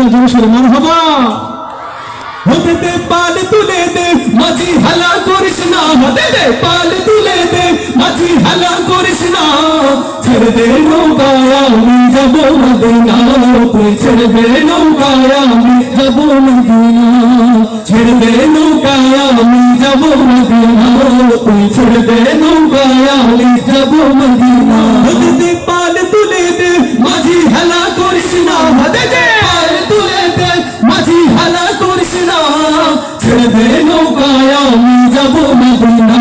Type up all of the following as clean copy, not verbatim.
না জোরে সোরে মারহাবা। হতে দে পাল তুলে দে মাঝি হালা করিস না, হতে দে পাল তুলে দে মাঝি হালা করিস না, ছেড়ে দে নৌকায় আমি যাব মদিনা, তুই ছেড়ে দে নৌকায় আমি যাব মদিনা, ছেড়ে দে নৌকায় আমি যাব মদিনা, তুই ছেড়ে দে নৌকায় আমি যাব মদিনা। হতে দে পাল তুলে দে মাঝি হালা করিস না, হতে দে পাল তুলে দে মাঝি হালা করিস না, ছেড়ে দে নৌকায় আমি যাব মদিনা,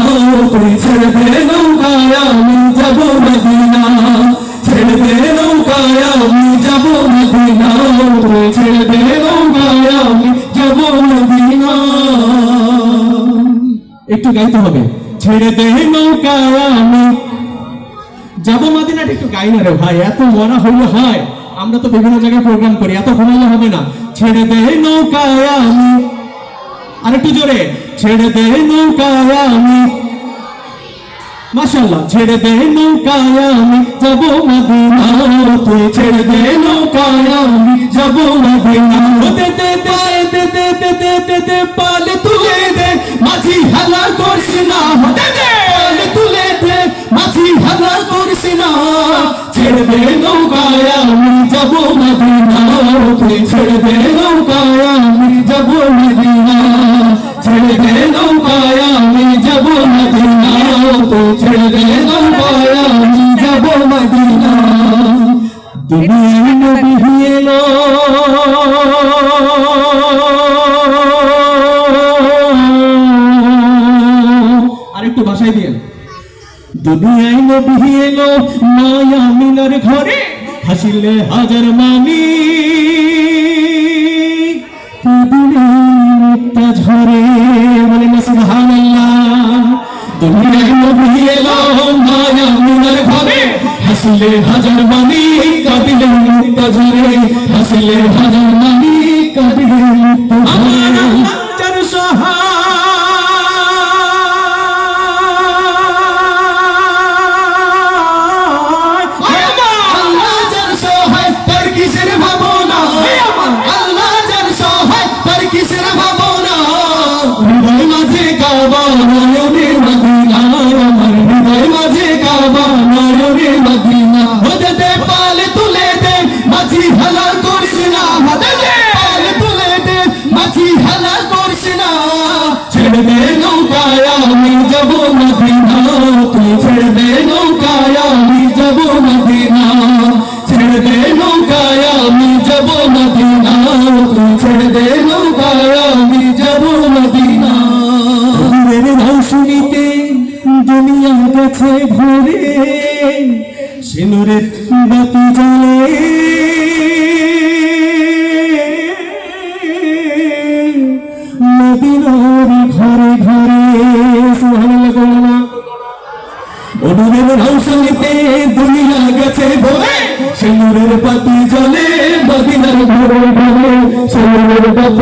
তুই ছেড়ে দে নৌকায় আমি যাব মদিনা, ছেড়ে দে নৌকায় আমি যাব মদিনা, তুই ছেড়ে দে নৌকায় আমি যাব মদিনা। একটু গাইতে হবে, ছেড়ে দে নৌকায় আমি যাব মদিনা। একটু গাই না রে ভাই, এত মরা হইলে হয়? আমরা তো বিভিন্ন জায়গায় প্রোগ্রাম করি, এত ঘুমাইলে হবে না। ছেড়ে দে নৌকায় আমি, আরেকটু জোরে, ছেড়ে দে নৌকায় আমি, মাশাআল্লাহ, ছেড়ে দে নৌকায় আমি যাব মদিনা, তুই ছেড়ে দে নৌকায় আমি যাব মদিনা। দে দে দে দে দে দে দে দে দে পাল তুলে দে মাঝি হালা করিস না, দে দে পাল তুলে দে মাঝি হালা করিস না, ছেড়ে দে নৌকায় আমি যাব মদিনা, তুই ছেড়ে দে নৌকায় আমি যাব মদিনা, ছেড়ে দে নৌকায় আমি যাব মদিনা, তুই ছেড়ে দে নৌকায় আমি যাব মদিনা। দুনিয়ায় নবী এলো আরেকটু ভাষায় দিয়ে, দুনিয়ায় নবী এলো মায়া মিনার ঘরে, হাসিলে হাজার মামি মুক্তা ঝরে, বলে না সুবহানাল্লাহ। দুনিয়ায় নবী এলো মায়া মিনার ঘরে, হাসিলে হাজার মামি কাঁদিলে মুক্তা ঝরে, হাসিলে হাজার মামি কাঁদিলে মুক্তা ঝরে। চার সহা ছেড়ে দে নৌকায় আমি যাব মদিনা, তুই ছেড়ে দে নৌকায় আমি যাব মদিনা, ছেড়ে দে নৌকায় আমি যাব মদিনা, তুই ছেড়ে দে নৌকায় আমি যাব মদিনা। নূরের রৌশনীতে দুনিয়া গেছে ভরে, সে নূরের বাতি জ্বলে, মদিনার ঘরে ঘরে, সুবহানাল্লাহ বলনা। নূরের রৌশনীতে দুনিয়া গেছে ভরে, সে নূরের বাতি জ্বলে, মদিনার ঘরে ঘরে, সে নূরের বাতি